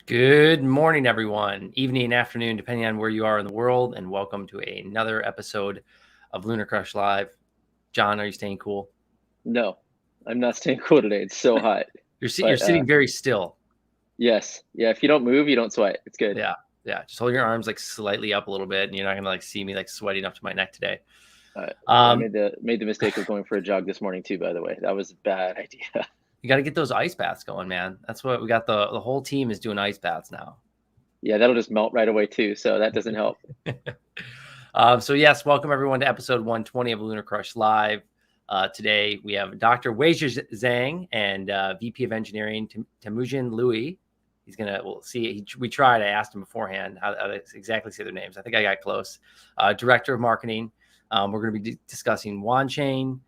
Good morning, everyone. Evening, afternoon, depending on where you are in the world, and welcome to another episode of LunarCrush Live. John, are you staying cool? No, I'm not staying cool today. It's so hot. You're But sitting very still. yes, yeah. If you don't move, you don't sweat. It's good. Yeah. Just hold your arms like slightly up a little bit, and you're not gonna like see me like sweating up to my neck today. I made the mistake of going for a jog this morning too. By the way, that was a bad idea. You got to get those ice baths going, man. That's what we got. The whole team is doing ice baths now. Yeah, that'll just melt right away too. So that doesn't help. So yes, welcome everyone to episode 120 of LunarCrush Live. Today we have Dr. Weijia Zhang and VP of Engineering Temujin Louie. We'll see. We tried. I asked him beforehand how to exactly say their names. I think I got close. Director of Marketing. We're going to be discussing Wanchain,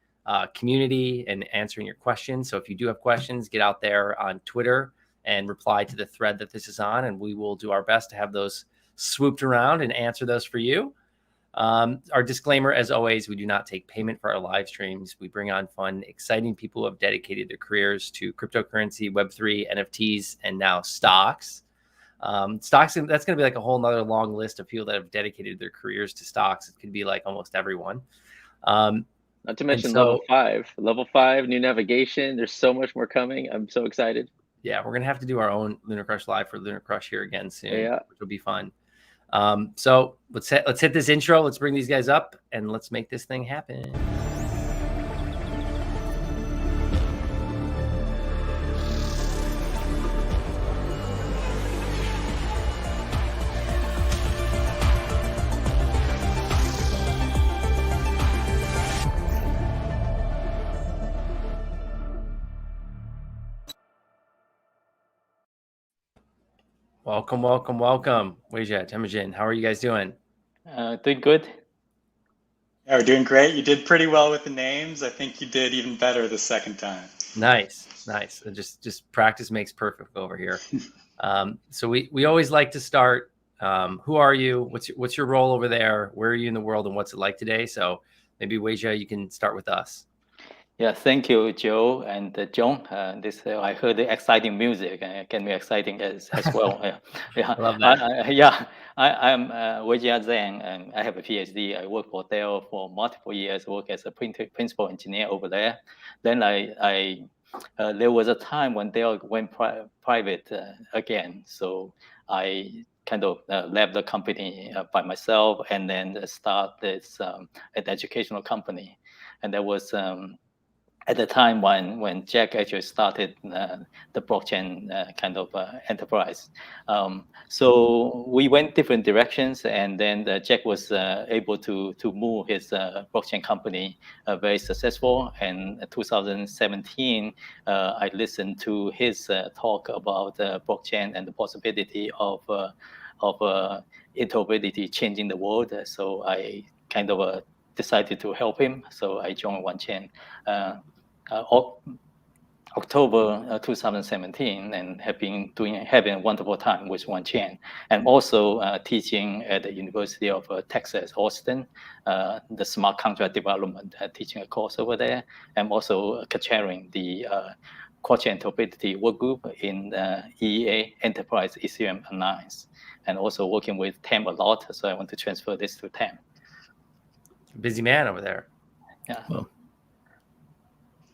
community, and answering your questions. So if you do have questions, get out there on Twitter and reply to the thread that this is on, and we will do our best to have those swooped around and answer those for you. Our disclaimer, as always, we do not take payment for our live streams. We bring on fun, exciting people who have dedicated their careers to cryptocurrency, Web3, NFTs, and now stocks. Stocks, that's going to be like a whole nother long list of people that have dedicated their careers to stocks. It could be like almost everyone. Not to mention level 5, new navigation. There's so much more coming. I'm so excited. Yeah, we're going to have to do our own LunarCrush Live for LunarCrush here again soon, which will be fun. So let's hit this intro. Let's bring these guys up and let's make this thing happen. Welcome. Weijia, Temujin, how are you guys doing? Doing good. Yeah, we're doing great. You did pretty well with the names. I think you did even better the second time. Nice. Just practice makes perfect over here. So we always like to start. Who are you? What's your role over there? Where are you in the world, and what's it like today? So maybe Weijia, you can start with us. Yeah, thank you, Joe and John. I heard the exciting music, and it can be exciting as well. I love that. I'm Weijia Zhang, and I have a PhD. I worked for Dell for multiple years. Work as a principal engineer over there. Then there was a time when Dell went private again, so I kind of left the company by myself, and then start this an educational company, and there was. At the time when Jack actually started the blockchain kind of enterprise. So we went different directions, and then Jack was able to move his blockchain company very successful. And in 2017, I listened to his talk about blockchain and the possibility of interoperability changing the world. So I kind of decided to help him. So I joined Wanchain. October 2017, and have been having a wonderful time with Wanchain, and also teaching at the University of Texas, Austin, the smart contract development, teaching a course over there, and also chairing the blockchain interoperability work group in EEA Enterprise Ethereum Alliance, and also working with Tem a lot. So I want to transfer this to Tem. Busy man over there. Yeah.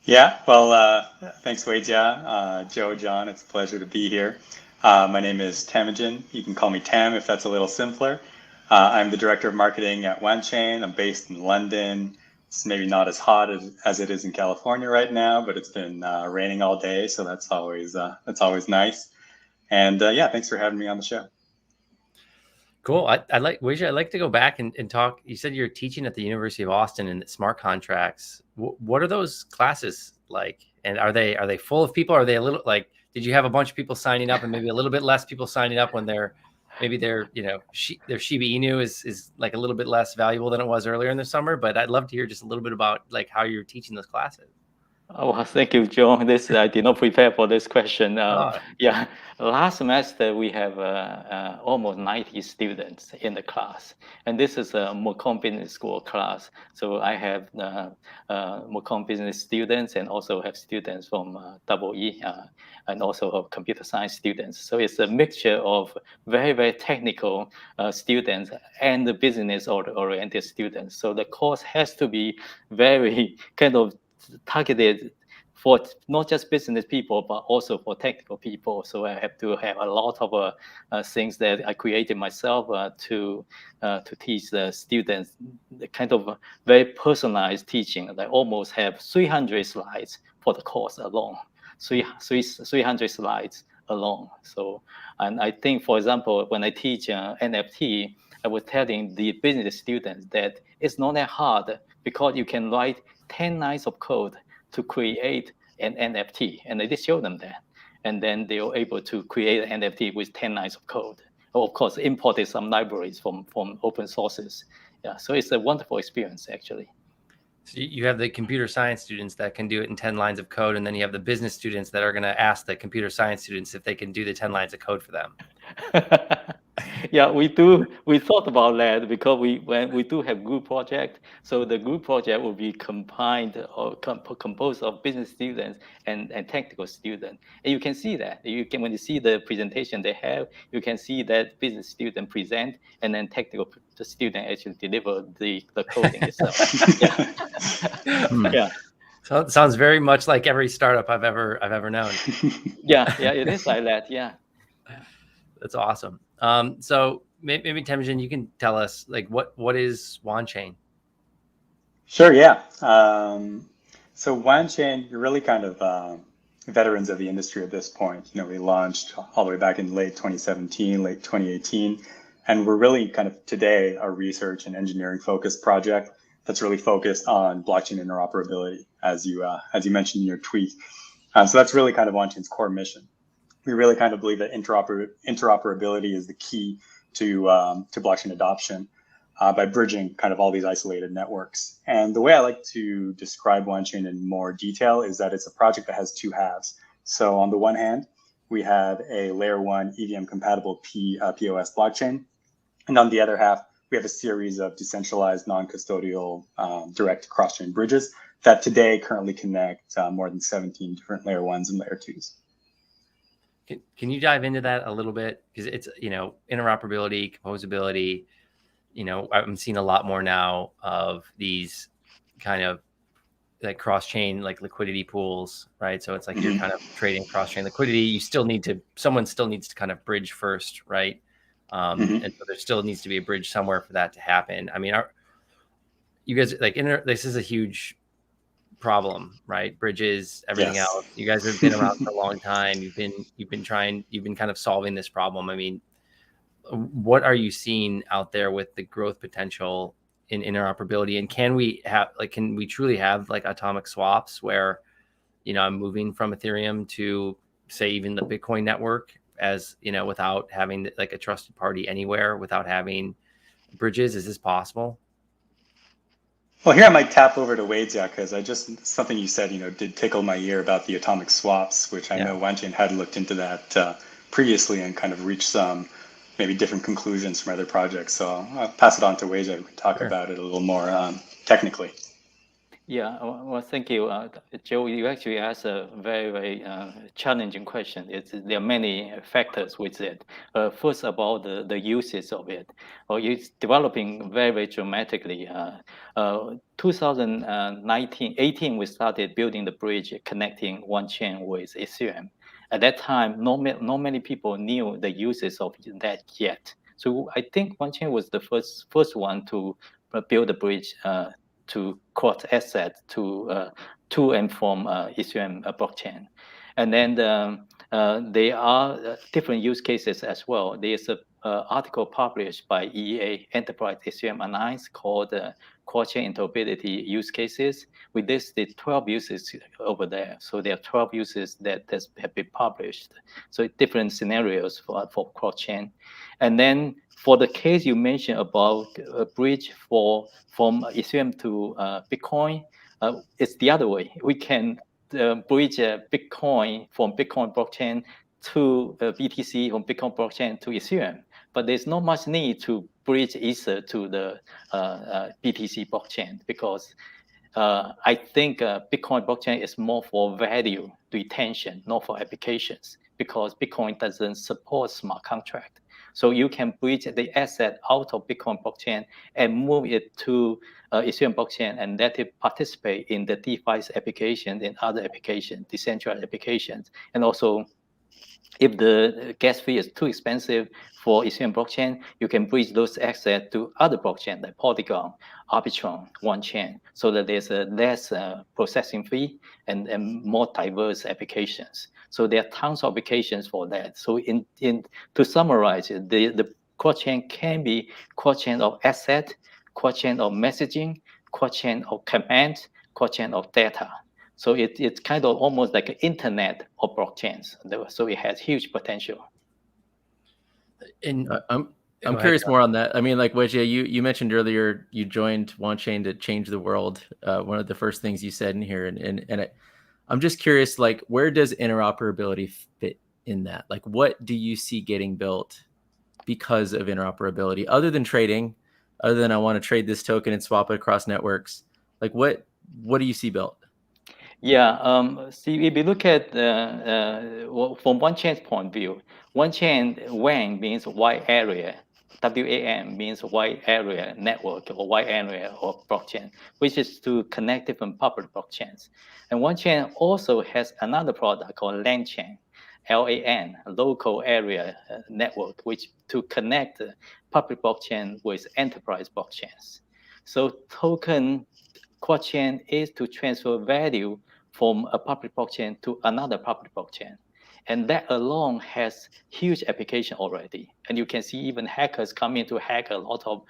Yeah, well, thanks, Weijia. Joe, John, it's a pleasure to be here. My name is Temujin. You can call me Tem if that's a little simpler. I'm the director of marketing at Wanchain. I'm based in London. It's maybe not as hot as it is in California right now, but it's been raining all day, so that's always nice. And yeah, thanks for having me on the show. Cool. I'd like to go back and talk. You said you're teaching at the University of Austin in smart contracts. What are those classes like? And are they full of people? Are they a little like? Did you have a bunch of people signing up, and maybe a little bit less people signing up when their Shiba Inu is like a little bit less valuable than it was earlier in the summer? But I'd love to hear just a little bit about like how you're teaching those classes. Oh, thank you, John. I did not prepare for this question. Oh. Yeah, last semester we have almost 90 students in the class, and this is a Mocom Business School class. So I have Mocom Business students and also have students from EE and also have computer science students. So it's a mixture of very, very technical students and the business-oriented students. So the course has to be very kind of targeted for not just business people, but also for technical people. So I have to have a lot of things that I created myself to teach the students, the kind of very personalized teaching. I almost have 300 slides for the course alone, 300 slides alone. So, and I think, for example, when I teach NFT, I was telling the business students that it's not that hard because you can write 10 lines of code to create an NFT. And I just show them that. And then they were able to create an NFT with 10 lines of code. Of course, imported some libraries from open sources. Yeah, so it's a wonderful experience, actually. So you have the computer science students that can do it in 10 lines of code, and then you have the business students that are going to ask the computer science students if they can do the 10 lines of code for them. Yeah, we do. We thought about that because when we do have group project, so the group project will be combined or composed of business students and technical students. And you can see that when you see the presentation they have, you can see that business student present and then technical student actually deliver the coding itself. Yeah. Yeah. So it sounds very much like every startup I've ever known. Yeah, it is like that. Yeah. That's awesome. So maybe Temujin, you can tell us like what is Wanchain? Sure, yeah. So Wanchain, you're really kind of veterans of the industry at this point. We launched all the way back in late 2017, late 2018, and we're really kind of today a research and engineering focused project that's really focused on blockchain interoperability, as you mentioned in your tweet. So that's really kind of Wanchain's core mission. We really kind of believe that interoperability is the key to blockchain adoption by bridging kind of all these isolated networks. And the way I like to describe Wanchain in more detail is that it's a project that has two halves. So on the one hand, we have a layer 1 EVM compatible POS blockchain. And on the other half, we have a series of decentralized non-custodial direct cross-chain bridges that today currently connect more than 17 different layer 1s and layer 2s. Can you dive into that a little bit? Because it's, interoperability, composability, I'm seeing a lot more now of these kind of like cross-chain, like liquidity pools, right? So it's like you're kind of trading cross-chain liquidity. Someone still needs to kind of bridge first, right? And so there still needs to be a bridge somewhere for that to happen. I mean, you guys like this is a huge problem, right? Bridges, everything else. You guys have been around for a long time. You've been kind of solving this problem. I mean, what are you seeing out there with the growth potential in interoperability? And can we truly have like atomic swaps where, I'm moving from Ethereum to say even the Bitcoin network as, without having like a trusted party anywhere, without having bridges? Is this possible? Well, here I might tap over to Weijia because something you said, did tickle my ear about the atomic swaps, which I know Wanchain had looked into that previously and kind of reached some maybe different conclusions from other projects. So I'll pass it on to Weijia who can talk about it a little more technically. Yeah, well, thank you, Joe. You actually asked a very, very challenging question. There are many factors with it. First, about the uses of it. It's developing very, very dramatically. 2018, we started building the bridge connecting Wanchain with Ethereum. At that time, not many people knew the uses of that yet. So I think Wanchain was the first one to build the bridge to cross assets to and from Ethereum blockchain. And then there are different use cases as well. There's an article published by EEA, Enterprise Ethereum Alliance, called cross-chain interoperability use cases. We listed 12 uses over there. So there are 12 uses that have been published. So different scenarios for cross-chain. And then for the case you mentioned about a bridge from Ethereum to Bitcoin, it's the other way. We can bridge Bitcoin from Bitcoin blockchain to BTC, from Bitcoin blockchain to Ethereum. But there's not much need to bridge Ether to the BTC blockchain, because I think Bitcoin blockchain is more for value retention, not for applications, because Bitcoin doesn't support smart contract. So you can bridge the asset out of Bitcoin blockchain and move it to Ethereum blockchain, and let it participate in the DeFi application and other applications, decentralized applications. And also, if the gas fee is too expensive for Ethereum blockchain, you can bridge those assets to other blockchains like Polygon, Arbitrum, Wanchain, so that there's a less processing fee and more diverse applications. So there are tons of applications for that. So to summarize it, the quad-chain can be quad-chain of asset, quad-chain of messaging, quad-chain of command, quad-chain of data. So it's kind of almost like an internet of blockchains. So it has huge potential. And I'm curious more on that. I mean, like Weijia, you mentioned earlier you joined Wanchain to change the world. One of the first things you said in here, and I'm just curious, like, where does interoperability fit in that? Like, what do you see getting built because of interoperability, other than trading, other than I want to trade this token and swap it across networks? Like, what do you see built? Yeah, see, if you look at from Wanchain's point of view, Wanchain, WAN means wide area, WAN means wide area network or wide area of blockchain, which is to connect different public blockchains. And Wanchain also has another product called LAN, LAN, local area network, which to connect public blockchain with enterprise blockchains. So token quad-chain is to transfer value from a public blockchain to another public blockchain. And that alone has huge application already. And you can see even hackers come in to hack a lot of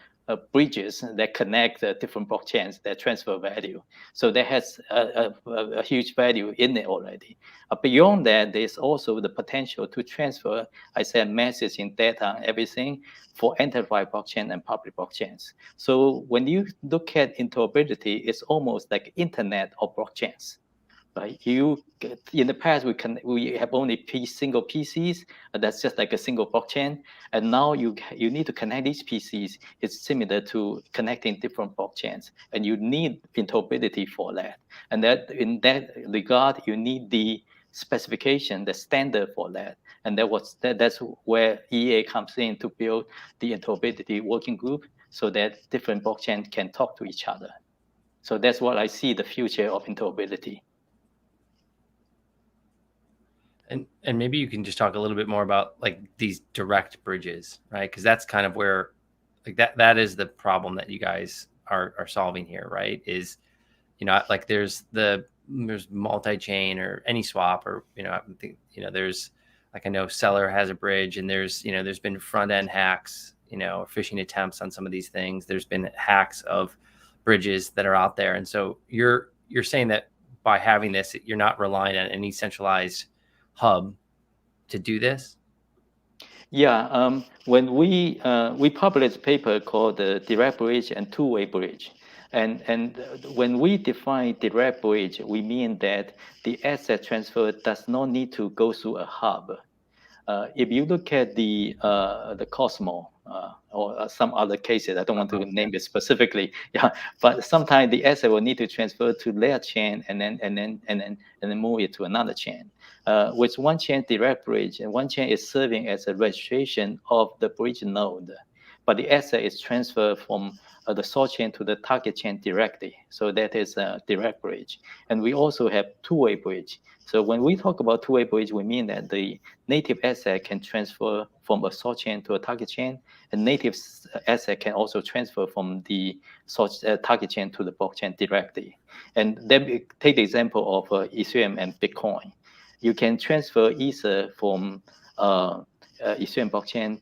bridges that connect different blockchains that transfer value. So that has a huge value in it already. Beyond that, there's also the potential to transfer, I said, messaging, data, everything for enterprise blockchain and public blockchains. So when you look at interoperability, it's almost like internet of blockchains. Right? In the past, we have only single PCs. That's just like a single blockchain. And now you need to connect these PCs. It's similar to connecting different blockchains, and you need interoperability for that. And that in that regard, you need the specification, the standard for that. And that's where EA comes in to build the interoperability working group, so that different blockchains can talk to each other. So that's what I see the future of interoperability. And maybe you can just talk a little bit more about like these direct bridges, right? Because that's kind of where like that is the problem that you guys are solving here, right? Is, you know, like there's multi-chain or any swap, or, you know, I think, you know, there's like, I know Seller has a bridge, and there's, you know, there's been front end hacks, you know, phishing attempts on some of these things. There's been hacks of bridges that are out there. And so you're saying that by having this, you're not relying on any centralized hub to do this? Yeah, when we published a paper called the direct bridge and two-way bridge, and when we define direct bridge, we mean that the asset transfer does not need to go through a hub. If you look at the Cosmo or some other cases, I don't want to name it specifically, yeah, but sometimes the asset will need to transfer to their chain and then move it to another chain. With Wanchain direct bridge, and Wanchain is serving as a registration of the bridge node, but the asset is transferred from the source chain to the target chain directly. So that is a direct bridge. And we also have two-way bridge. So when we talk about two-way bridge, we mean that the native asset can transfer from a source chain to a target chain, and native asset can also transfer from the source target chain to the blockchain directly. And then take the example of Ethereum and Bitcoin. You can transfer Ether from Ethereum blockchain.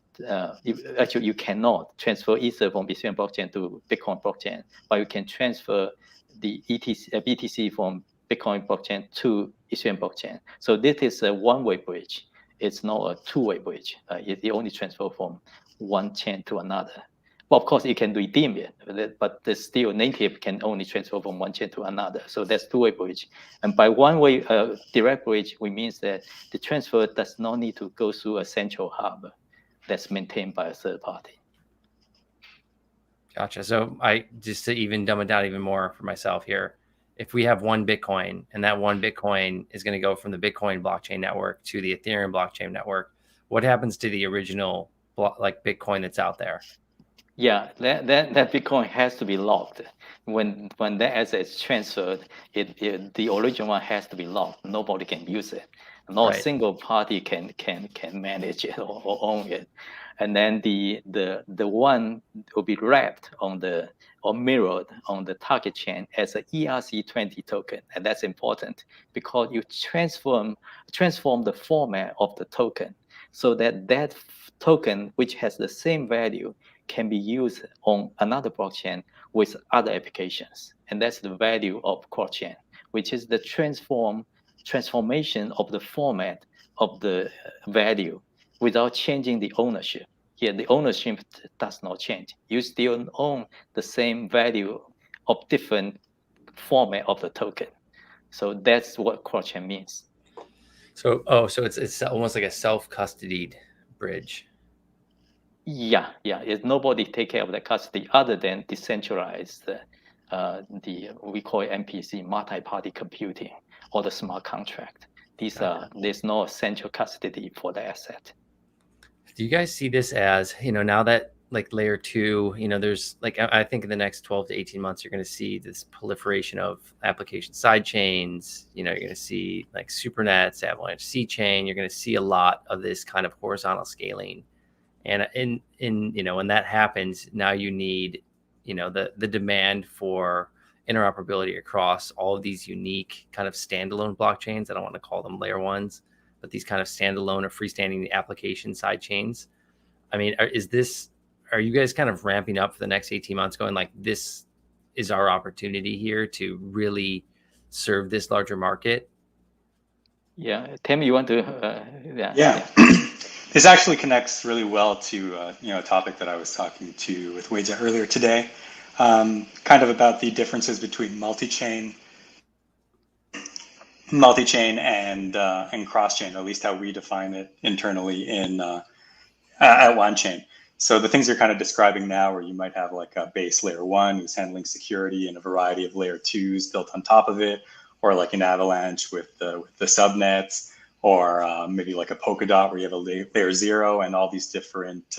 Actually, you cannot transfer Ether from Ethereum blockchain to Bitcoin blockchain, but you can transfer the BTC from Bitcoin blockchain to Ethereum blockchain. So this is a one-way bridge. It's not a two-way bridge. It only transfer from one chain to another. Well, of course, you can redeem it, but the still native can only transfer from one chain to another. So that's two-way bridge. And by one-way direct bridge, we means that the transfer does not need to go through a central hub that's maintained by a third party. Gotcha. So I just to even dumb it down even more for myself here, if we have one Bitcoin and that one Bitcoin is going to go from the Bitcoin blockchain network to the Ethereum blockchain network, what happens to the original like Bitcoin that's out there? Yeah, that Bitcoin has to be locked. When that asset is transferred, the original one has to be locked. Nobody can use it. Not a single party can manage it or own it. And then the one will be wrapped on or mirrored on the target chain as a ERC20 token, and that's important because you transform the format of the token so that token, which has the same value, can be used on another blockchain with other applications. And that's the value of cross-chain, which is the transformation of the format of the value without changing the ownership. Here, the ownership does not change. You still own the same value of different format of the token. So that's what cross-chain means. So, so it's almost like a self-custodied bridge. Yeah. It's nobody take care of the custody other than decentralized, we call it MPC, multi-party computing, or the smart contract. There's no central custody for the asset. Do you guys see this as, now that like layer 2, there's like, I think in the next 12 to 18 months, you're going to see this proliferation of application side chains. You're going to see like Supernets, Avalanche C chain. You're going to see a lot of this kind of horizontal scaling. And when that happens, now you need, the demand for interoperability across all of these unique kind of standalone blockchains. I don't want to call them layer ones, but these kind of standalone or freestanding application side chains. I mean, are you guys kind of ramping up for the next 18 months going like, this is our opportunity here to really serve this larger market? Yeah. Tim, you want to? Yeah. This actually connects really well to a topic that I was talking to with Weijia earlier today, kind of about the differences between multi-chain and cross-chain, at least how we define it internally at Wanchain. So the things you're kind of describing now, where you might have like a base layer 1 who's handling security and a variety of layer 2s built on top of it, or like an Avalanche with the subnets, or maybe like a Polkadot where you have a layer 0 and all these different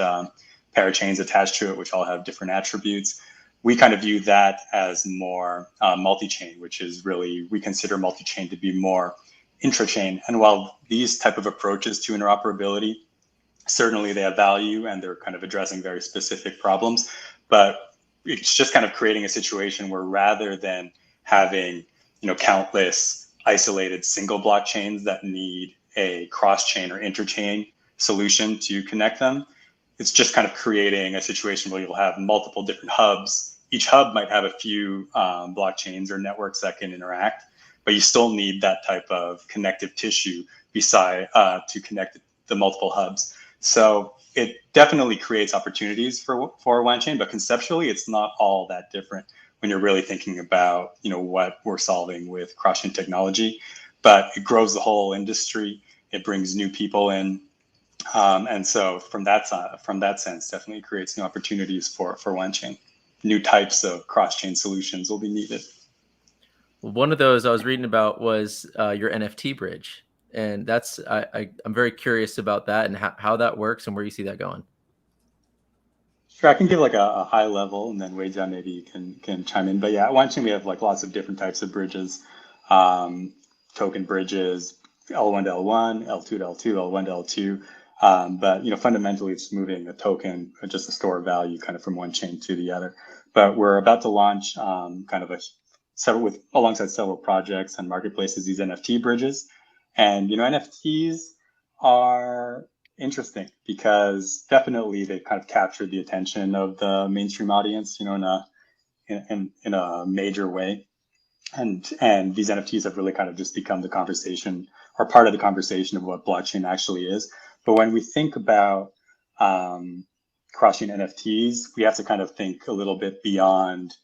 parachains attached to it, which all have different attributes. We kind of view that as more multi-chain, which is really, we consider multi-chain to be more intra-chain. And while these type of approaches to interoperability, certainly they have value and they're kind of addressing very specific problems, but it's just kind of creating a situation where rather than having, countless isolated single blockchains that need a cross-chain or inter-chain solution to connect them, it's just kind of creating a situation where you'll have multiple different hubs. Each hub might have a few blockchains or networks that can interact, but you still need that type of connective tissue to connect the multiple hubs. So it definitely creates opportunities for Wanchain, but conceptually, it's not all that different when you're really thinking about what we're solving with cross-chain technology. But it grows the whole industry. It brings new people in, and so from that sense, definitely creates new opportunities for Wanchain. New types of cross-chain solutions will be needed. One of those I was reading about was your NFT bridge. And that's I'm very curious about that and how that works and where you see that going. Sure, I can give like a high level, and then Weijia maybe can chime in. But yeah, at Wanchain we have like lots of different types of bridges, token bridges, L1 to L1, L2 to L2, L1 to L2. But fundamentally, it's moving a token, just a store of value, kind of from one chain to the other. But we're about to launch kind of alongside several projects and marketplaces these NFT bridges. And NFTs are interesting because definitely they kind of captured the attention of the mainstream audience, in a major way. And these NFTs have really kind of just become the conversation or part of the conversation of what blockchain actually is. But when we think about cross-chain NFTs, we have to kind of think a little bit beyond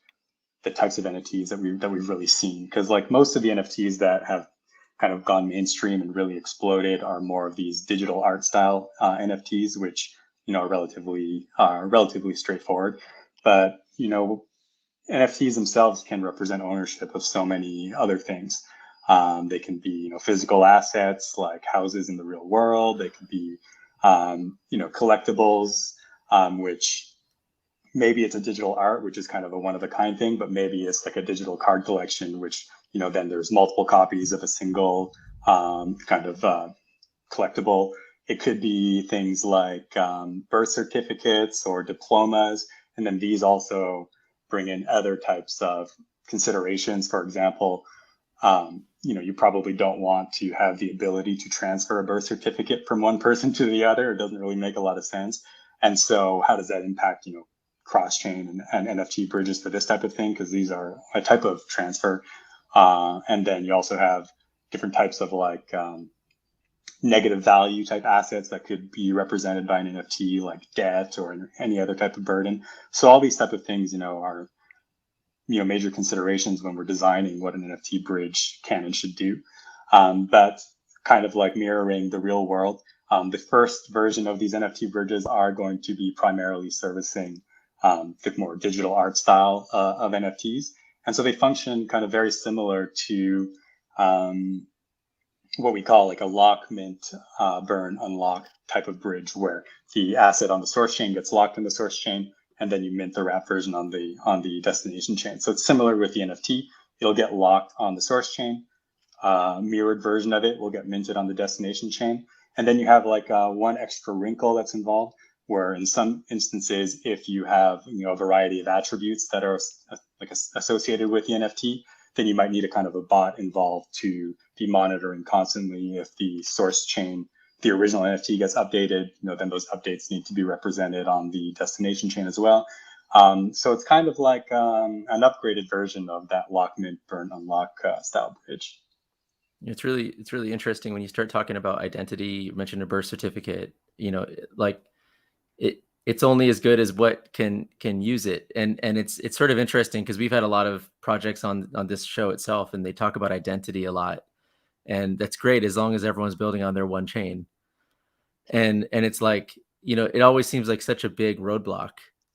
the types of NFTs that we've really seen, because like most of the NFTs that have kind of gone mainstream and really exploded are more of these digital art style NFTs, which are relatively straightforward. But NFTs themselves can represent ownership of so many other things. They can be physical assets like houses in the real world. They could be collectibles, which maybe it's a digital art, which is kind of a one-of-a-kind thing, but maybe it's like a digital card collection, which then there's multiple copies of a single kind of collectible. It could be things like birth certificates or diplomas, and then these also bring in other types of considerations. For example, you probably don't want to have the ability to transfer a birth certificate from one person to the other. It doesn't really make a lot of sense. And so how does that impact, cross-chain and NFT bridges for this type of thing? Because these are a type of transfer. And then you also have different types of like negative value type assets that could be represented by an NFT, like debt or any other type of burden. So all these type of things, are major considerations when we're designing what an NFT bridge can and should do. But kind of like mirroring the real world, the first version of these NFT bridges are going to be primarily servicing the more digital art style of NFTs. And so they function kind of very similar to what we call like a lock, mint, burn, unlock type of bridge, where the asset on the source chain gets locked in the source chain, and then you mint the wrap version on the destination chain. So it's similar with the NFT. It'll get locked on the source chain. Mirrored version of it will get minted on the destination chain. And then you have like one extra wrinkle that's involved, where in some instances, if you have a variety of attributes that are associated with the NFT, then you might need a kind of a bot involved to be monitoring constantly if the source chain, the original NFT gets updated, then those updates need to be represented on the destination chain as well. So it's kind of like an upgraded version of that lock, mint, burn, unlock style bridge. It's really interesting when you start talking about identity. You mentioned a birth certificate. Like it's only as good as what can use it, and it's sort of interesting because we've had a lot of projects on this show itself, and they talk about identity a lot, and that's great as long as everyone's building on their one chain. And it's like it always seems like such a big roadblock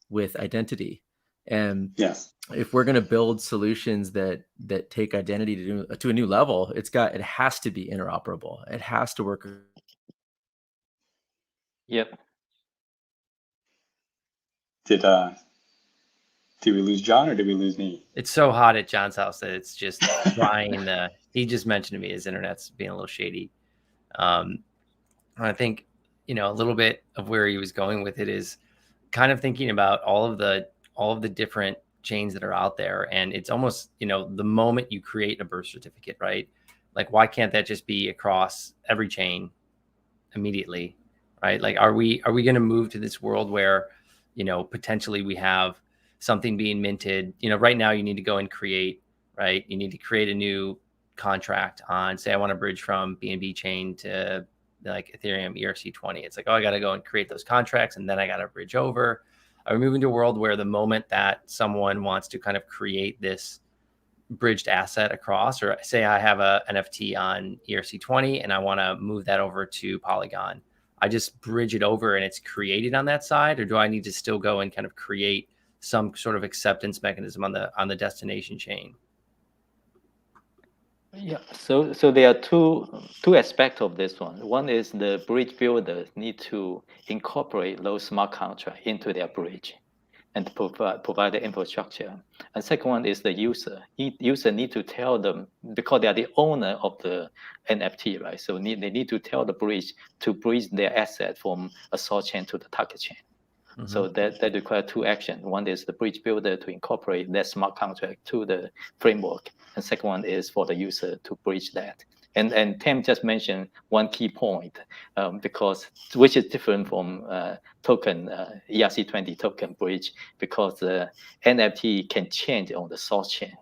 with identity. And yes, if we're going to build solutions that take identity to a new level, it has to be interoperable. It has to work. Yep. Did we lose John or did we lose me? It's so hot at John's house that it's just frying. He just mentioned to me his internet's being a little shady. I think a little bit of where he was going with it is kind of thinking about all of the different chains that are out there, and it's almost the moment you create a birth certificate, right? Like, why can't that just be across every chain immediately, right? Like, are we going to move to this world where potentially we have something being minted? Right now you need to go and create, right? You need to create a new contract on, say, I want to bridge from BNB chain to like Ethereum ERC20. It's like, oh, I got to go and create those contracts, and then I got to bridge over. Are we moving to a world where the moment that someone wants to kind of create this bridged asset across, or say I have a NFT on ERC20 and I want to move that over to Polygon, I just bridge it over and it's created on that side? Or do I need to still go and kind of create some sort of acceptance mechanism on the destination chain? Yeah, so there are two aspects of this one. One is the bridge builders need to incorporate those smart contracts into their bridge and provide the infrastructure. And second one is the user. User need to tell them, because they are the owner of the NFT, right? So they need to tell the bridge to bridge their asset from a source chain to the target chain. Mm-hmm. So that requires two actions. One is the bridge builder to incorporate that smart contract to the framework. And second one is for the user to bridge that. And Tim just mentioned one key point, because which is different from token ERC20 token bridge, because the NFT can change on the source chain.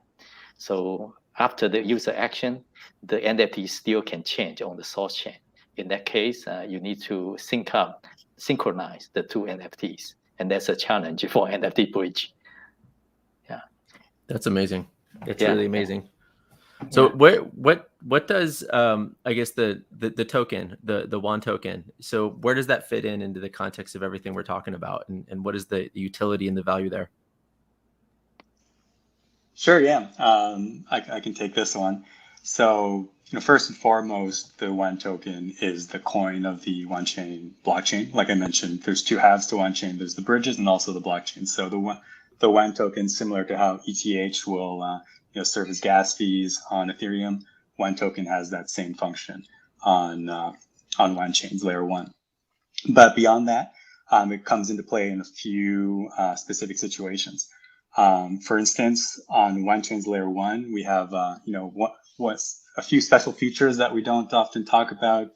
So after the user action, the NFT still can change on the source chain. In that case, you need to synchronize the two NFTs, and that's a challenge for NFT bridge. Yeah, that's amazing. It's Yeah, really yeah. amazing. So what does I guess the token, the WAN token, so where does that fit into the context of everything we're talking about, and what is the utility and the value there? Sure, yeah. I can take this one. So, first and foremost, the WAN token is the coin of the Wanchain blockchain. Like I mentioned, there's two halves to Wanchain. There's the bridges and also the blockchain. So the WAN token, similar to how ETH will serve as gas fees on Ethereum, WAN token has that same function on Wanchain's layer 1. But beyond that, it comes into play in a few specific situations. For instance, on Wanchain's layer 1, we have what's a few special features that we don't often talk about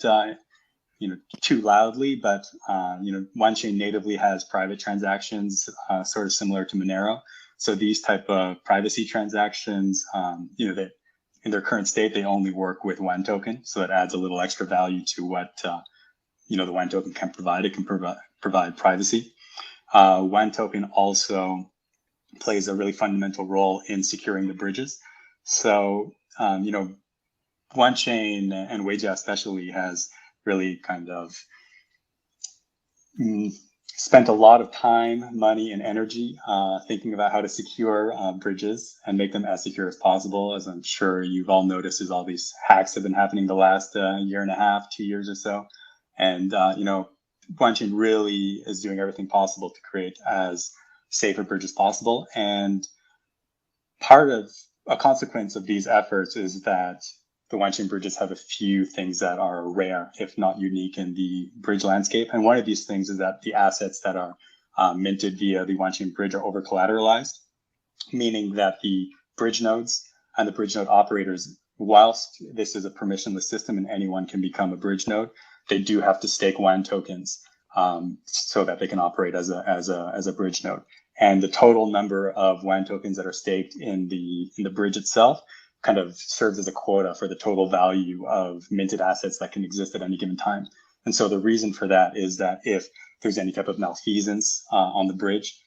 too loudly, but Wanchain natively has private transactions, sort of similar to Monero. So these type of privacy transactions, that in their current state, they only work with WAN token. So that adds a little extra value to what the WAN token can provide. It can provide privacy. WAN token also plays a really fundamental role in securing the bridges. So, Wanchain and Weijia especially has really kind of spent a lot of time, money, and energy thinking about how to secure bridges and make them as secure as possible. As I'm sure you've all noticed, is all these hacks have been happening the last year and a half, 2 years or so. And, Wanchain really is doing everything possible to create as safe a bridge as possible. And part of a consequence of these efforts is that the Wanchain bridges have a few things that are rare, if not unique, in the bridge landscape. And one of these things is that the assets that are minted via the Wanchain bridge are over collateralized, meaning that the bridge nodes and the bridge node operators, whilst this is a permissionless system and anyone can become a bridge node, they do have to stake WAN tokens so that they can operate as a bridge node. And the total number of WAN tokens that are staked in the bridge itself kind of serves as a quota for the total value of minted assets that can exist at any given time. And so the reason for that is that if there's any type of malfeasance on the bridge,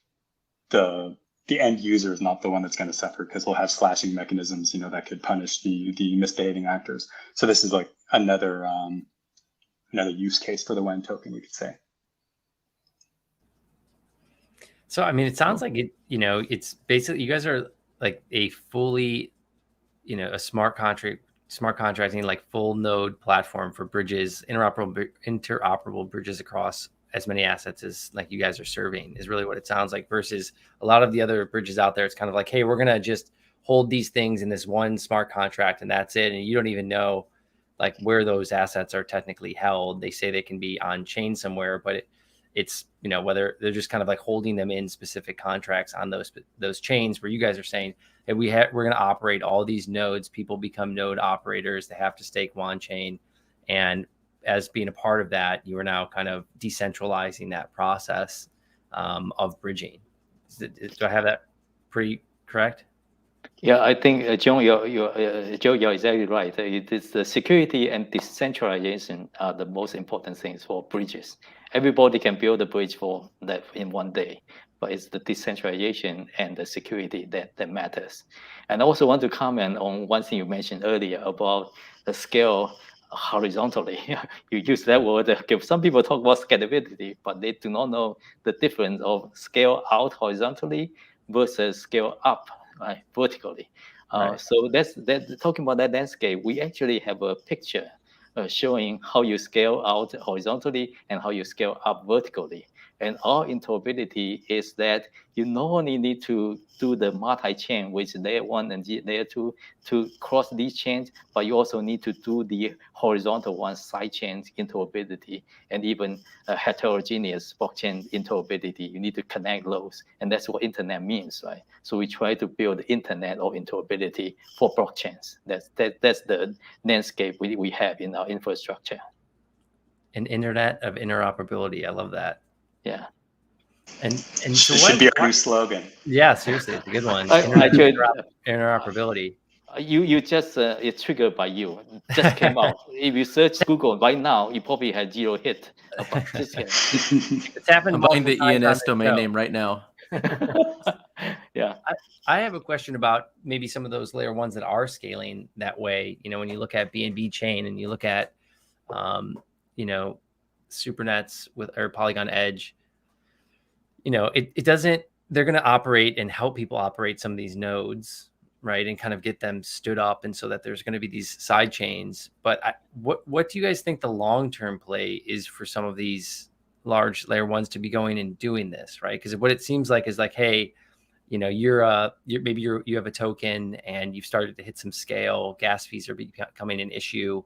the end user is not the one that's going to suffer, because we'll have slashing mechanisms, that could punish the misbehaving actors. So this is like another use case for the WAN token, we could say. So, I mean, it sounds like it's basically, you guys are like a fully, a smart contracting, like full node platform for bridges, interoperable bridges across as many assets as like you guys are serving, is really what it sounds like, versus a lot of the other bridges out there. It's kind of like, hey, we're going to just hold these things in this one smart contract and that's it. And you don't even know like where those assets are technically held. They say they can be on chain somewhere, but it's whether they're just kind of like holding them in specific contracts on those chains, where you guys are saying, hey, we're going to operate all these nodes. People become node operators. They have to stake Wanchain, and as being a part of that, you are now kind of decentralizing that process of bridging. Do I have that pretty correct? Yeah, I think Joe, you're exactly right. It is the security and decentralization are the most important things for bridges. Everybody can build a bridge for that in one day, but it's the decentralization and the security that matters. And I also want to comment on one thing you mentioned earlier about the scale horizontally. You use that word. Some people talk about scalability, but they do not know the difference of scale out horizontally versus scale up, right, vertically. Right. So that's talking about that landscape. We actually have a picture showing how you scale out horizontally and how you scale up vertically. And our interoperability is that you not only need to do the multi-chain, which layer 1 and layer 2, to cross these chains, but you also need to do the horizontal one, side chains interoperability, and even heterogeneous blockchain interoperability. You need to connect those, and that's what internet means, right? So we try to build the internet of interoperability for blockchains. That's the landscape we have in our infrastructure. An internet of interoperability. I love that. Yeah. And so it should be our new slogan. Yeah, seriously, it's a good one. Interoperability. You just it's triggered by you. Just came out. If you search Google right now, you probably had 0 hit. Just It's happened. I'm buying the multiple times on ENS this domain show. name right now. Yeah. I have a question about maybe some of those layer ones that are scaling that way. You know, when you look at BNB chain and you look at, you know, Supernets or Polygon Edge, you know, it doesn't, they're going to operate and help people operate some of these nodes, right? And kind of get them stood up. And so that there's going to be these side chains. But what do you guys think the long-term play is for some of these large layer ones to be going and doing this, right? Because what it seems like is like, hey, you know, you have a token and you've started to hit some scale, gas fees are becoming an issue,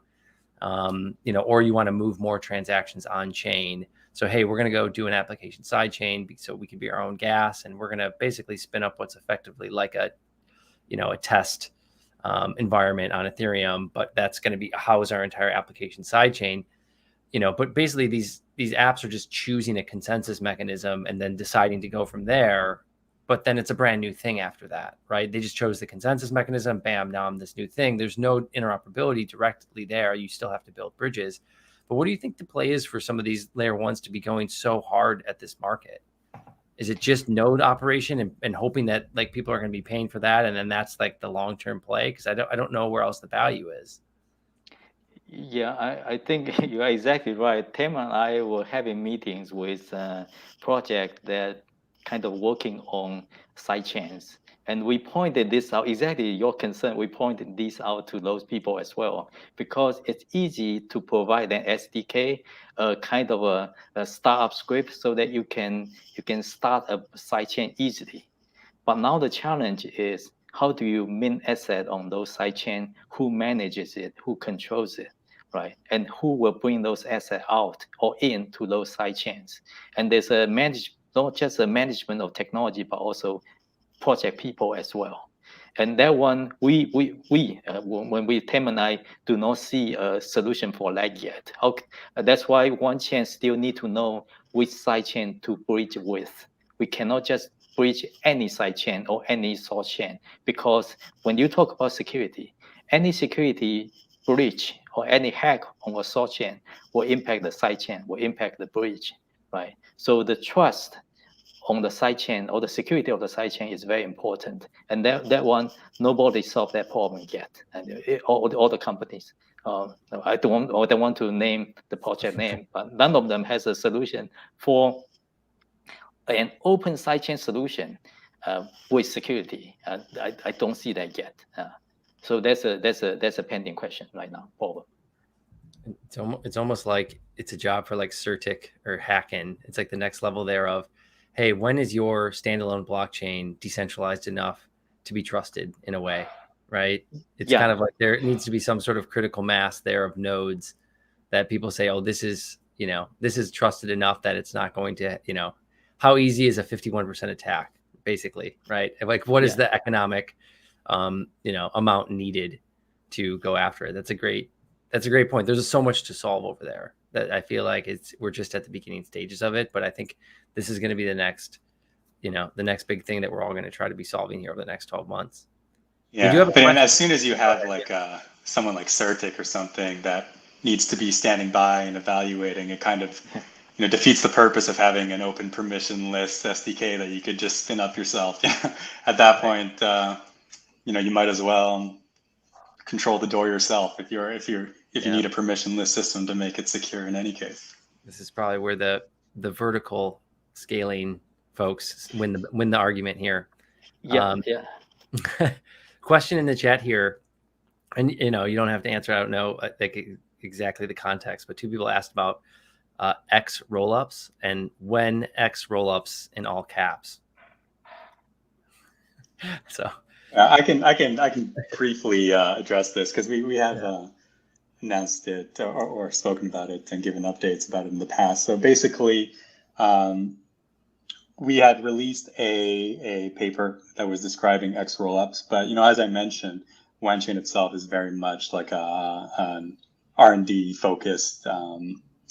you know, or you want to move more transactions on chain. So, hey, we're going to go do an application side chain so we can be our own gas, and we're going to basically spin up what's effectively like a, you know, a test environment on Ethereum, but that's going to be house our entire application side chain, you know. But basically these apps are just choosing a consensus mechanism and then deciding to go from there. But then it's a brand new thing after that, right? They just chose the consensus mechanism. Bam, now I'm this new thing. There's no interoperability directly there. You still have to build bridges. But what do you think the play is for some of these layer ones to be going so hard at this market? Is it just node operation and hoping that like people are going to be paying for that, and then that's like the long-term play? Because I don't know where else the value is. Yeah, I think you are exactly right. Tim and I were having meetings with projects that kind of working on side chains. And we pointed this out, exactly your concern. We pointed this out to those people as well, because it's easy to provide an SDK, kind of a startup script, so that you can start a side chain easily. But now the challenge is, how do you mint asset on those side chain? Who manages it? Who controls it? Right? And who will bring those assets out or into those side chains? And there's a not just a management of technology, but also project people as well. And that one, when Tim and I do not see a solution for that yet. That's why Wanchain still need to know which side chain to bridge with. We cannot just bridge any side chain or any source chain, because when you talk about security, any security breach or any hack on a source chain will impact the side chain, will impact the bridge, right? So the trust on the side chain or the security of the side chain is very important. And that one, nobody solved that problem yet. And all the companies, I don't want to name the project name, but none of them has a solution for an open sidechain solution with security. I don't see that yet. So that's a pending question right now. Forward. It's almost like it's a job for like Certic or Hackin. It's like the next level there of, hey, when is your standalone blockchain decentralized enough to be trusted in a way, right? It's kind of like there needs to be some sort of critical mass there of nodes that people say, oh, this is, you know, this is trusted enough that it's not going to, you know, how easy is a 51% attack, basically, right? Like, what is the economic, you know, amount needed to go after it? That's a great point. There's so much to solve over there that I feel like we're just at the beginning stages of it. But I think this is going to be the next, you know, the next big thing that we're all going to try to be solving here over the next 12 months. Yeah, but as soon as you have like someone like Certic or something that needs to be standing by and evaluating, it kind of, you know, defeats the purpose of having an open permissionless SDK that you could just spin up yourself. At that point, you know, you might as well control the door yourself if you need a permissionless system to make it secure in any case. This is probably where the vertical scaling folks win the argument here. Question in the chat here, and you know, you don't have to answer. I don't know like exactly the context, but two people asked about X-rollups and when X-rollups in all caps. So I can briefly address this because we have announced it or spoken about it and given updates about it in the past. So basically, we had released a paper that was describing X-rollups, but you know, as I mentioned, Wanchain itself is very much like an R&D focused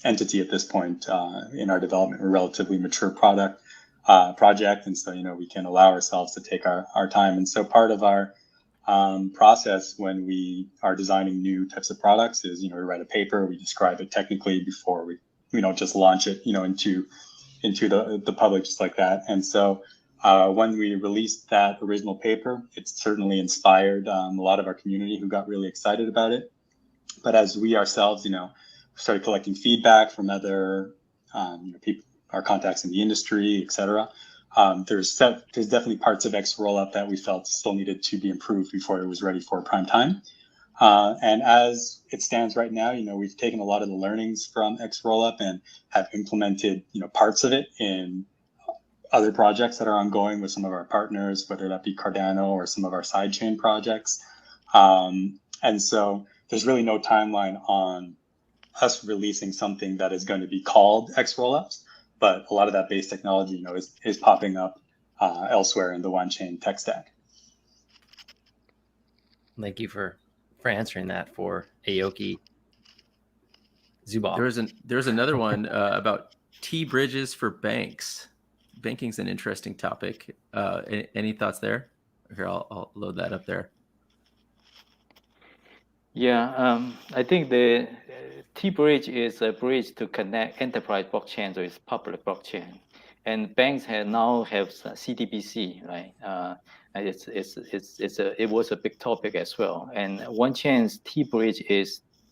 entity at this point in our development. We're a relatively mature project, and so you know, we can allow ourselves to take our time. And so part of our process when we are designing new types of products is, we write a paper, we describe it technically before we don't just launch it, into the public just like that. And so when we released that original paper, it certainly inspired a lot of our community who got really excited about it. But as we ourselves, started collecting feedback from other people, our contacts in the industry, et cetera, there's definitely parts of X-rollup that we felt still needed to be improved before it was ready for prime time. And as it stands right now, we've taken a lot of the learnings from X-rollup and have implemented, parts of it in other projects that are ongoing with some of our partners, whether that be Cardano or some of our sidechain projects. And so there's really no timeline on us releasing something that is going to be called X-rollups, but a lot of that base technology, is popping up elsewhere in the Wanchain tech stack. Thank you for answering that for Aoki Zuboff. There's another one about T-bridges for banks. Banking's an interesting topic. Any thoughts there? Here, I'll load that up there. Yeah, I think the T-bridge is a bridge to connect enterprise blockchains with public blockchain, and banks now have CDBC, right? And it was a big topic as well. And Wanchain's T-bridge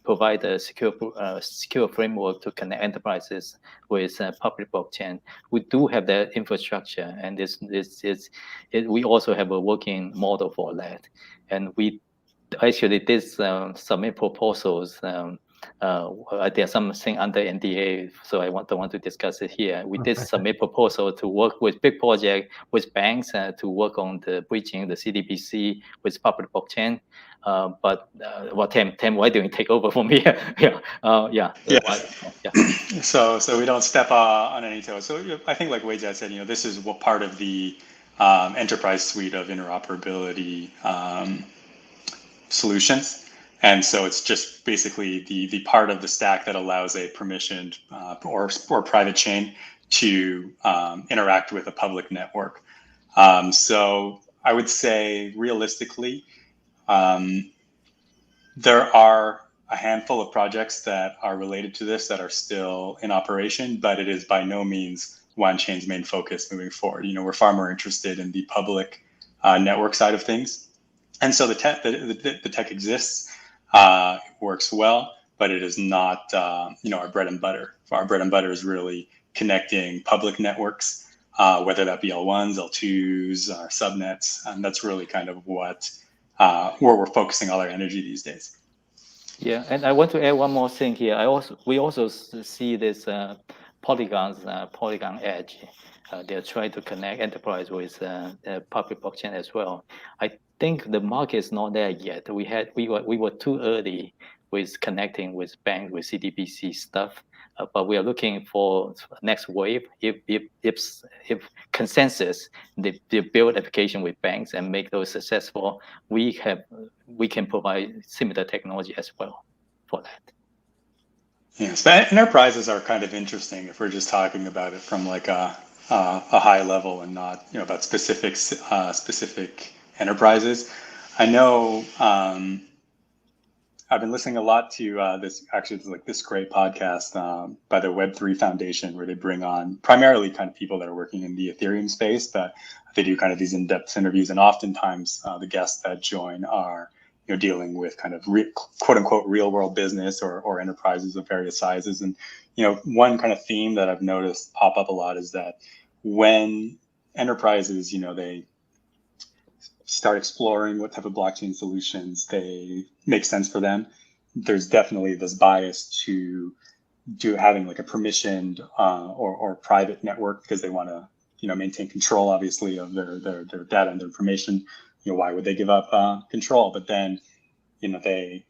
provide a secure framework to connect enterprises with public blockchain. We do have that infrastructure, and we also have a working model for that. And we actually did submit proposals. There's something under NDA, so I don't want to discuss it here. We did submit proposal to work with big project with banks to work on the bridging the CDBC with public blockchain. But Tim, why don't you take over from here? Yeah. So we don't step on any toes. So I think, like Weijia said, this is what part of the enterprise suite of interoperability solutions. And so it's just basically the part of the stack that allows a permissioned or private chain to interact with a public network. So I would say realistically, there are a handful of projects that are related to this that are still in operation, but it is by no means Wanchain's main focus moving forward. We're far more interested in the public network side of things. And so the tech exists, works well, but it is not, our bread and butter. Our bread and butter is really connecting public networks, whether that be L1s, L2s, or subnets, and that's really kind of what where we're focusing all our energy these days. Yeah, and I want to add one more thing here. We also see this Polygon Edge. They're trying to connect enterprise with public blockchain as well. I think the market is not there yet. We were too early with connecting with bank with CDBC stuff, but we are looking for next wave. If consensus they build application with banks and make those successful, we can provide similar technology as well for that. Yes, but enterprises are kind of interesting if we're just talking about it from like a high level and not about specific enterprises. I know I've been listening a lot to this great podcast by the Web3 Foundation, where they bring on primarily kind of people that are working in the Ethereum space, but they do kind of these in-depth interviews, and oftentimes the guests that join are dealing with kind of quote unquote real world business or enterprises of various sizes. And one kind of theme that I've noticed pop up a lot is that when enterprises they start exploring what type of blockchain solutions they make sense for them, there's definitely this bias to having like a permissioned or private network, because they want to maintain control, obviously, of their data and their information. Why would they give up control? But then they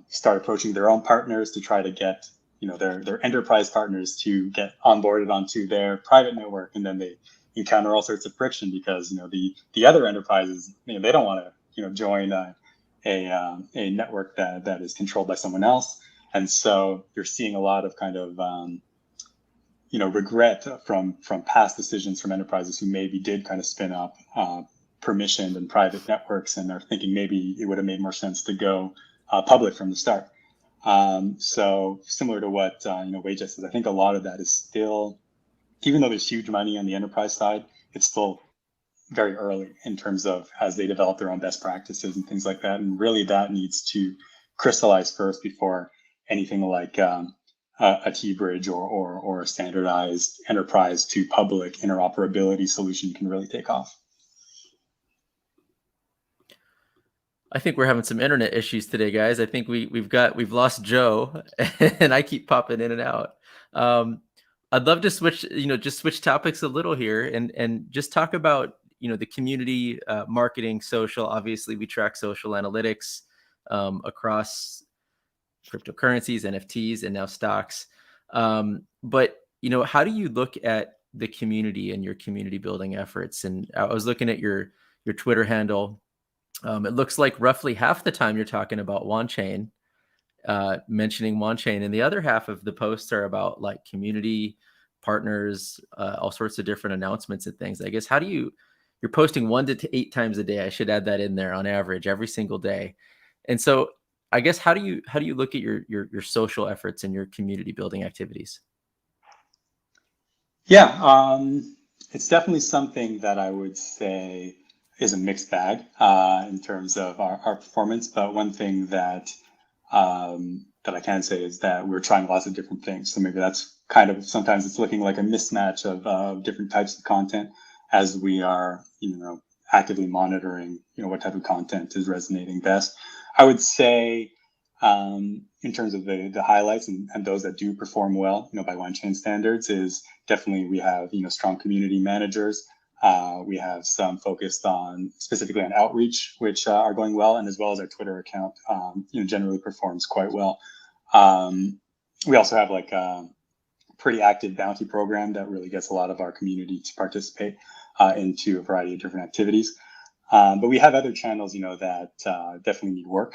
start approaching their own partners to try to get their enterprise partners to get onboarded onto their private network, and then they encounter all sorts of friction because the other enterprises they don't want to join a network that is controlled by someone else. And so you're seeing a lot of kind of regret from past decisions from enterprises who maybe did kind of spin up permissioned and private networks and are thinking maybe it would have made more sense to go public from the start. So similar to what Weijia says, I think a lot of that is still, even though there's huge money on the enterprise side, it's still very early in terms of as they develop their own best practices and things like that. And really that needs to crystallize first before anything like a T-bridge or a standardized enterprise to public interoperability solution can really take off. I think we're having some internet issues today, guys. I think we've lost Joe, and I keep popping in and out. I'd love to switch topics a little here and just talk about the community, marketing, social. Obviously, we track social analytics across cryptocurrencies, NFTs, and now stocks. But how do you look at the community and your community building efforts? And I was looking at your Twitter handle. It looks like roughly half the time you're talking about Wanchain, mentioning Wanchain, and the other half of the posts are about like community partners, all sorts of different announcements and things. I guess you're posting 1 to 8 times a day. I should add that in there on average every single day. And so I guess how do you look at your social efforts and your community building activities? Yeah, it's definitely something that I would say is a mixed bag in terms of our performance. But one thing that I can say is that we're trying lots of different things. So maybe that's kind of, sometimes it's looking like a mismatch of different types of content as we are, actively monitoring, what type of content is resonating best. I would say in terms of the highlights and those that do perform well, by Wanchain standards, is definitely we have, strong community managers. We have some focused specifically on outreach, which are going well, and as well as our Twitter account, generally performs quite well. We also have like a pretty active bounty program that really gets a lot of our community to participate into a variety of different activities. But we have other channels, that definitely need work,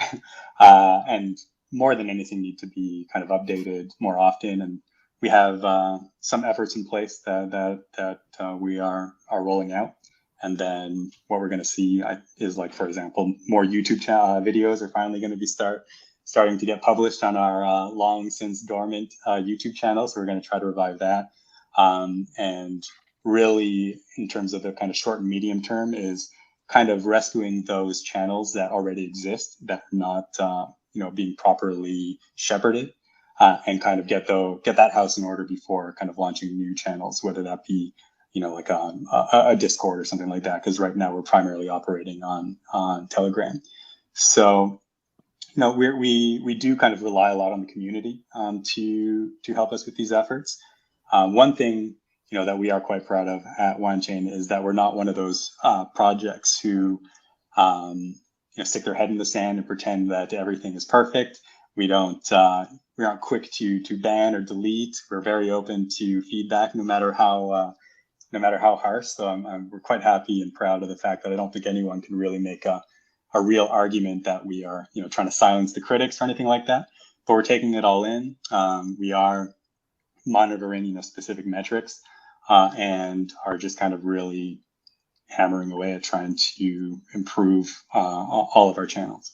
and more than anything need to be kind of updated more often. And we have some efforts in place that we are rolling out. And then what we're going to see is, like, for example, more YouTube videos are finally going to be starting to get published on our long since dormant YouTube channel. So we're going to try to revive that. And really, in terms of the kind of short and medium term, is kind of rescuing those channels that already exist that are not being properly shepherded. And kind of get that house in order before kind of launching new channels, whether that be, like a Discord or something like that. Because right now we're primarily operating on Telegram. So, we do kind of rely a lot on the community to help us with these efforts. One thing, that we are quite proud of at Wanchain is that we're not one of those projects who, stick their head in the sand and pretend that everything is perfect. We aren't quick to ban or delete. We're very open to feedback, no matter how harsh. So we're quite happy and proud of the fact that I don't think anyone can really make a real argument that we are, trying to silence the critics or anything like that. But we're taking it all in. We are monitoring, specific metrics, and are just kind of really hammering away at trying to improve all of our channels.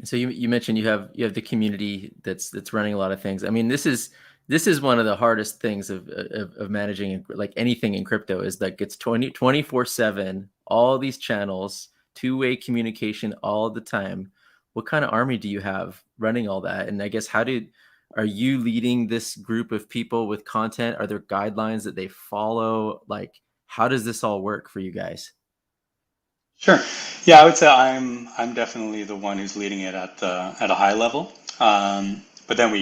So you mentioned you have the community that's running a lot of things. I mean, this is one of the hardest things of managing, like anything in crypto, is that gets 24/7, all these channels, two-way communication all the time. What kind of army do you have running all that? And I guess are you leading this group of people with content? Are there guidelines that they follow? Like, how does this all work for you guys? Sure. Yeah, I would say I'm definitely the one who's leading it at a high level. But then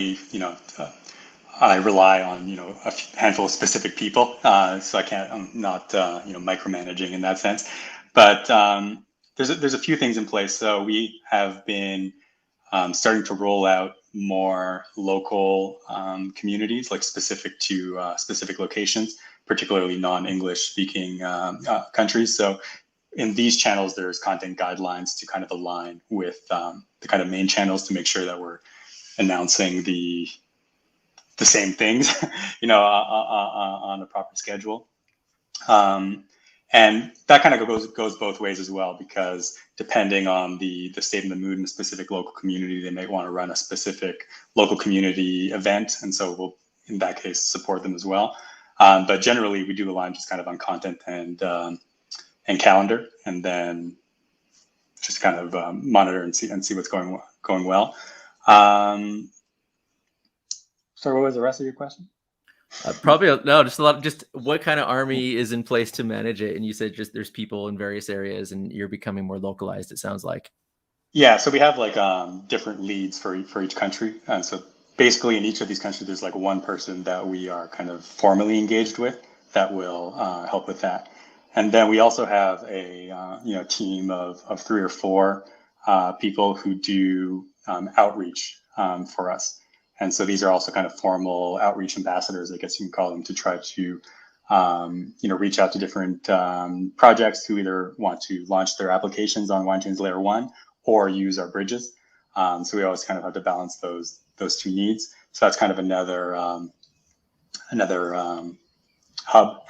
I rely on a handful of specific people, so I'm not micromanaging in that sense. But there's a few things in place. So we have been starting to roll out more local communities, like specific to specific locations, particularly non-English speaking countries. So in these channels, there's content guidelines to kind of align with the kind of main channels to make sure that we're announcing the same things, on a proper schedule. And that kind of goes both ways as well, because depending on the state of the mood in a specific local community, they may want to run a specific local community event. And so we'll, in that case, support them as well. But generally, we do align just kind of on content and calendar, and then just kind of monitor and see what's going well. Sorry, what was the rest of your question? Probably no, just a lot. Just what kind of army is in place to manage it? And you said just there's people in various areas, and you're becoming more localized. It sounds like. Yeah, so we have like different leads for each country, and so basically in each of these countries, there's like one person that we are kind of formally engaged with that will help with that. And then we also have a team of 3 or 4 people who do outreach for us. And so these are also kind of formal outreach ambassadors, I guess you can call them, to try to reach out to different projects who either want to launch their applications on Wanchain's Layer 1 or use our bridges. So we always kind of have to balance those 2 needs. So that's kind of another hub.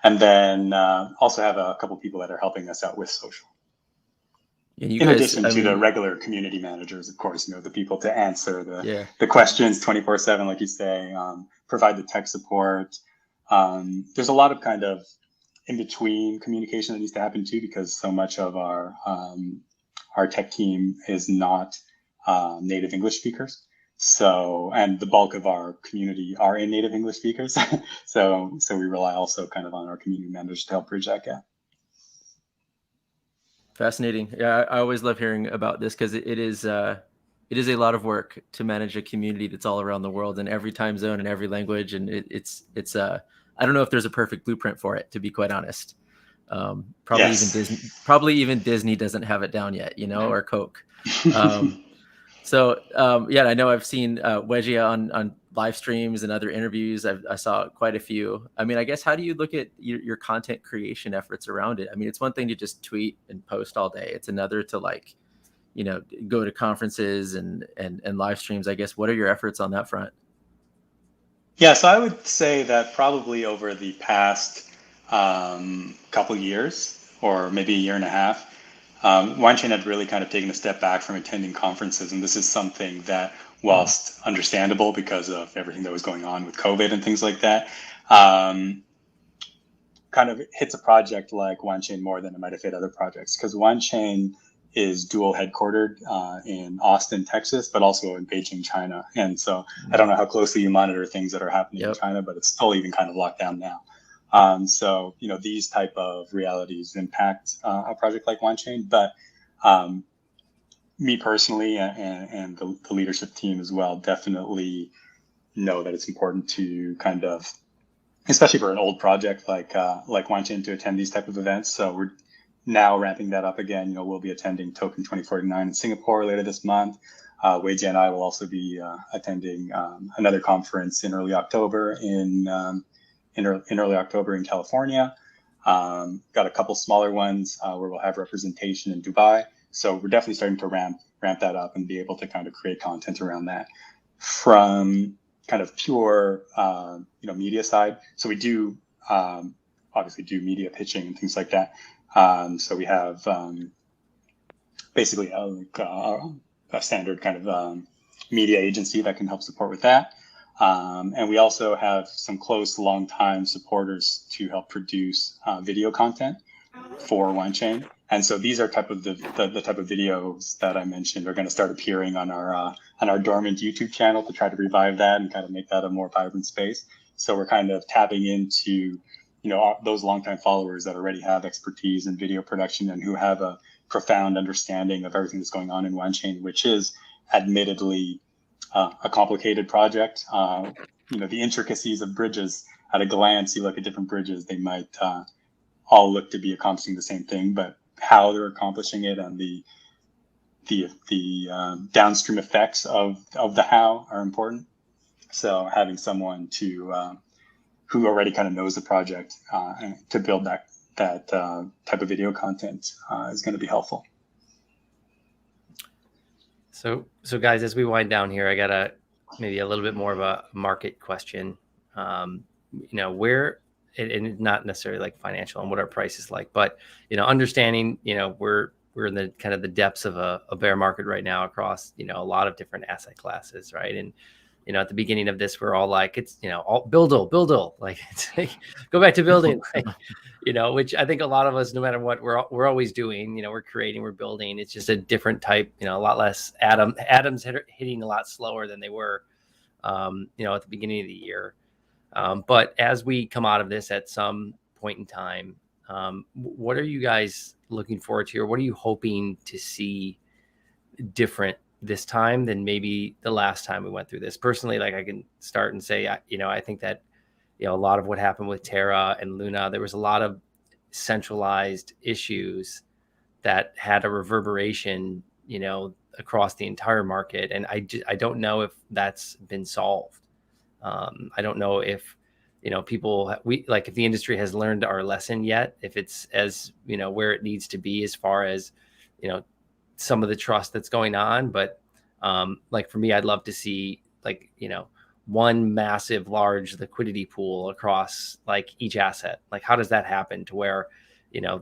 And then also have a couple people that are helping us out with social. In addition to the regular community managers, of course, the people to answer the questions 24/7, like you say, provide the tech support. There's a lot of kind of in-between communication that needs to happen too, because so much of our tech team is not native English speakers. So, and the bulk of our community are in native English speakers. so we rely also kind of on our community managers to help bridge that gap. Fascinating. Yeah, I always love hearing about this, because it is a lot of work to manage a community that's all around the world in every time zone and every language. And it's I don't know if there's a perfect blueprint for it, to be quite honest. Probably even Disney doesn't have it down yet, or Coke. So I know I've seen Weijia on live streams and other interviews. I saw quite a few. I mean, I guess, how do you look at your content creation efforts around it? I mean, it's one thing to just tweet and post all day. It's another to go to conferences and live streams. I guess, what are your efforts on that front? Yeah, so I would say that probably over the past couple years, or maybe a year and a half, Wanchain had really kind of taken a step back from attending conferences. And this is something that, whilst understandable because of everything that was going on with COVID and things like that, kind of hits a project like Wanchain more than it might have hit other projects, because Wanchain is dual headquartered in Austin, Texas, but also in Beijing, China. And so I don't know how closely you monitor things that are happening in China, but it's still even kind of locked down now. So, these type of realities impact a project like Wanchain, but me personally and the leadership team as well definitely know that it's important to kind of, especially for an old project like Wanchain, to attend these type of events. So we're now ramping that up again. We'll be attending Token 2049 in Singapore later this month. Weijia and I will also be attending another conference in early October in California. Got a couple smaller ones where we'll have representation in Dubai. So we're definitely starting to ramp that up and be able to kind of create content around that. From kind of pure media side, so we do obviously do media pitching and things like that. So we have basically a standard kind of media agency that can help support with that. And we also have some close, long-time supporters to help produce video content for Wanchain. And so these are the type of videos that I mentioned are going to start appearing on our dormant YouTube channel to try to revive that and kind of make that a more vibrant space. So we're kind of tapping into those longtime followers that already have expertise in video production and who have a profound understanding of everything that's going on in Wanchain, which is admittedly a complicated project. The intricacies of bridges, at a glance, you look at different bridges, they might all look to be accomplishing the same thing, but how they're accomplishing it and the downstream effects of the how are important. So having someone who already kind of knows the project to build that type of video content is going to be helpful. So guys, as we wind down here, I got maybe a little bit more of a market question. Where and not necessarily like financial and what our price is like, but understanding we're in the kind of the depths of a bear market right now across a lot of different asset classes, right? And at the beginning of this, we're all like, it's all build, like it's like, go back to building, like, which I think a lot of us, no matter what, we're always doing. We're creating, we're building. It's just a different type, a lot less atoms hitting a lot slower than they were, at the beginning of the year. But as we come out of this at some point in time, what are you guys looking forward to, or what are you hoping to see different this time than maybe the last time we went through this? Personally, like I can start and say, I think that, a lot of what happened with Terra and Luna, there was a lot of centralized issues that had a reverberation, across the entire market. And I don't know if that's been solved. I don't know if, people, if the industry has learned our lesson yet, if it's as, where it needs to be as far as, some of the trust that's going on. But like for me, I'd love to see one massive large liquidity pool across like each asset. Like how does that happen to where,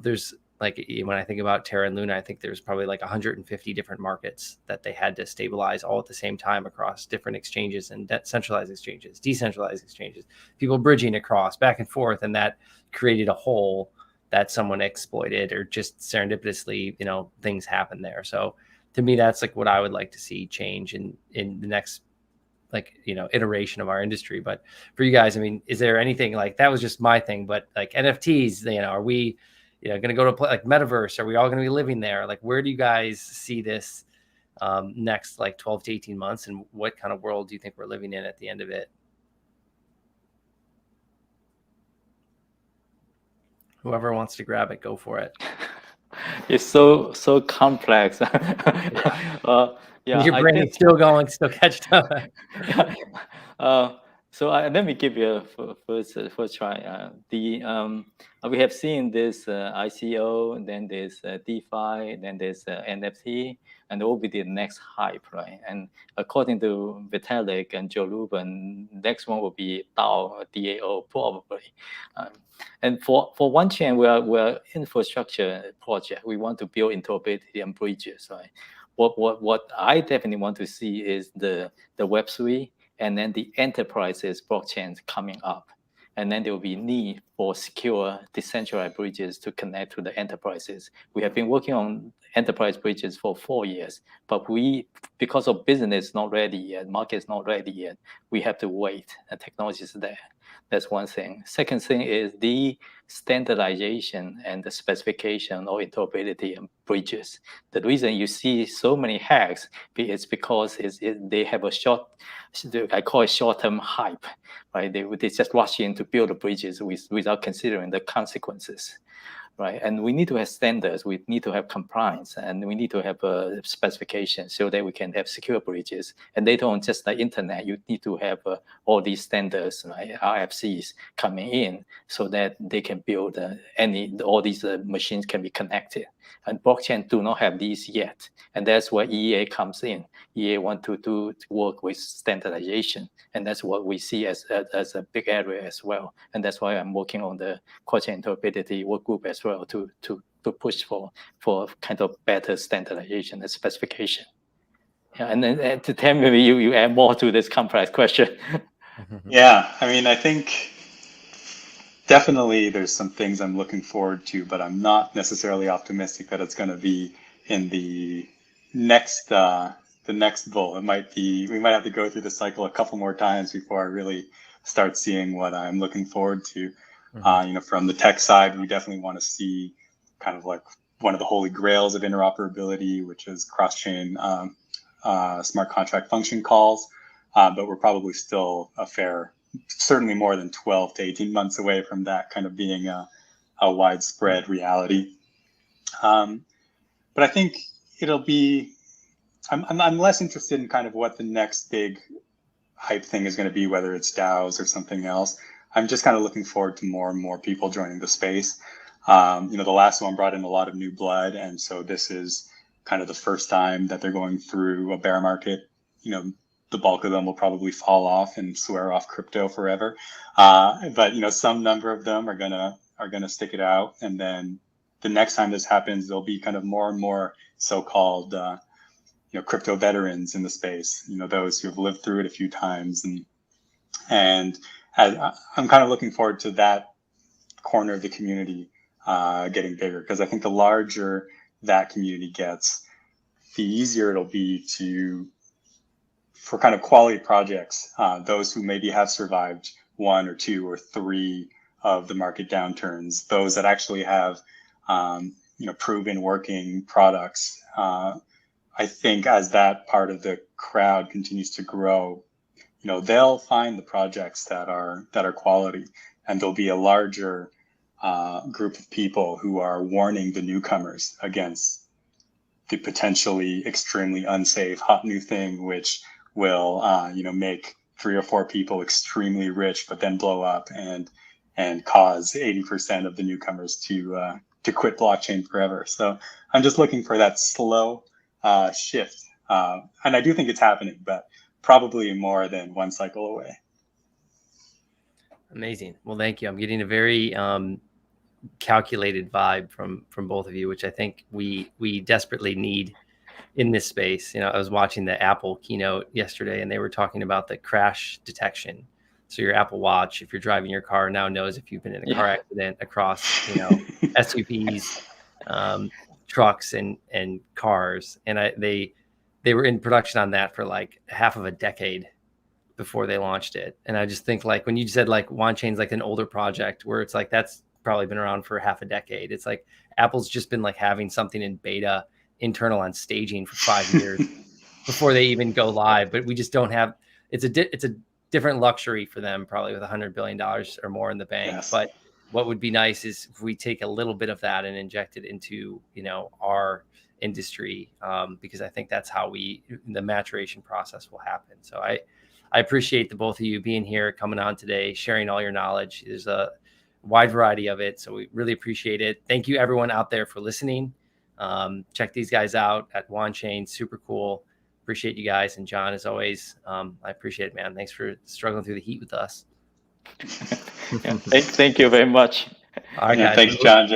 there's like, when I think about Terra and Luna, I think there's probably like 150 different markets that they had to stabilize all at the same time across different exchanges and centralized exchanges, decentralized exchanges, people bridging across back and forth. And that created a hole that someone exploited, or just serendipitously, things happen there. So to me, that's like what I would like to see change in the next, iteration of our industry. But for you guys, I mean, is there anything like, that was just my thing, but like NFTs, are we, going to go to like metaverse? Are we all going to be living there? Like, where do you guys see this next, like 12 to 18 months? And what kind of world do you think we're living in at the end of it? Whoever wants to grab it, go for it. It's so complex. Your brain is still going, still catched up. So let me give you a first try. We have seen this ICO, then there's DeFi, then there's NFT, and what will be the next hype, right? And according to Vitalik and Joe Lubin, next one will be DAO probably. And for Wanchain, we're infrastructure project. We want to build interoperability and bridges, right? What I definitely want to see is the Web3 and then the enterprises blockchains coming up. And then there will be need for secure decentralized bridges to connect to the enterprises. We have been working on enterprise bridges for 4 years, but because of business not ready yet, market is not ready yet, we have to wait. The technology is there. That's one thing. Second thing is the standardization and the specification of interoperability and bridges. The reason you see so many hacks is because they have a I call it short-term hype, right? They just rush in to build the bridges without considering the consequences. Right, and we need to have standards, we need to have compliance, and we need to have a specification so that we can have secure bridges. And later on, just like internet, you need to have all these standards, like RFCs coming in, so that they can build all these machines can be connected. And blockchain do not have these yet, and that's where EA comes in. EA want to work with standardization, and that's what we see as a big area as well. And that's why I'm working on the cross-chain interoperability work group as well to push for kind of better standardization and specification. Yeah, and then to tell me you add more to this complex question. Yeah, I mean, I think definitely there's some things I'm looking forward to, but I'm not necessarily optimistic that it's going to be in the next bull. We might have to go through the cycle a couple more times before I really start seeing what I'm looking forward to. From the tech side, we definitely want to see kind of like one of the holy grails of interoperability, which is cross-chain smart contract function calls. But we're probably still certainly more than 12 to 18 months away from that kind of being a widespread reality. But I think it'll be, I'm less interested in kind of what the next big hype thing is going to be, whether it's DAOs or something else. I'm just kind of looking forward to more and more people joining the space. The last one brought in a lot of new blood. And so this is kind of the first time that they're going through a bear market, the bulk of them will probably fall off and swear off crypto forever. But some number of them are gonna stick it out, and then the next time this happens, there'll be kind of more and more so-called crypto veterans in the space. Those who have lived through it a few times, and I'm kind of looking forward to that corner of the community getting bigger, because I think the larger that community gets, the easier it'll be for kind of quality projects, those who maybe have survived 1 or 2 or 3 of the market downturns, those that actually have proven working products. I think as that part of the crowd continues to grow, they'll find the projects that are quality, and there'll be a larger group of people who are warning the newcomers against the potentially extremely unsafe hot new thing, which will make 3 or 4 people extremely rich, but then blow up and cause 80% of the newcomers to quit blockchain forever. So I'm just looking for that slow shift, and I do think it's happening, but probably more than 1 cycle away. Amazing. Well, thank you. I'm getting a very calculated vibe from both of you, which I think we desperately need in this space. I was watching the Apple keynote yesterday, and they were talking about the crash detection. So your Apple Watch, if you're driving your car, now knows if you've been in a car accident across SUVs, trucks, and cars. And they were in production on that for like half of a decade before they launched it. And I just think, like, when you said like Wanchain's like an older project, where it's like that's probably been around for half a decade. It's like Apple's just been like having something in beta internal on staging for 5 years before they even go live. But we just don't have, it's a different luxury for them, probably with $100 billion or more in the bank. Yes. But what would be nice is if we take a little bit of that and inject it into, our industry, because I think that's how the maturation process will happen. So I appreciate the both of you being here, coming on today, sharing all your knowledge. There's a wide variety of it, so we really appreciate it. Thank you everyone out there for listening. Check these guys out at Wanchain. Super cool. Appreciate you guys. And John, as always, I appreciate it, man. Thanks for struggling through the heat with us. Thank you very much. All right, guys. Thanks, John, Joe.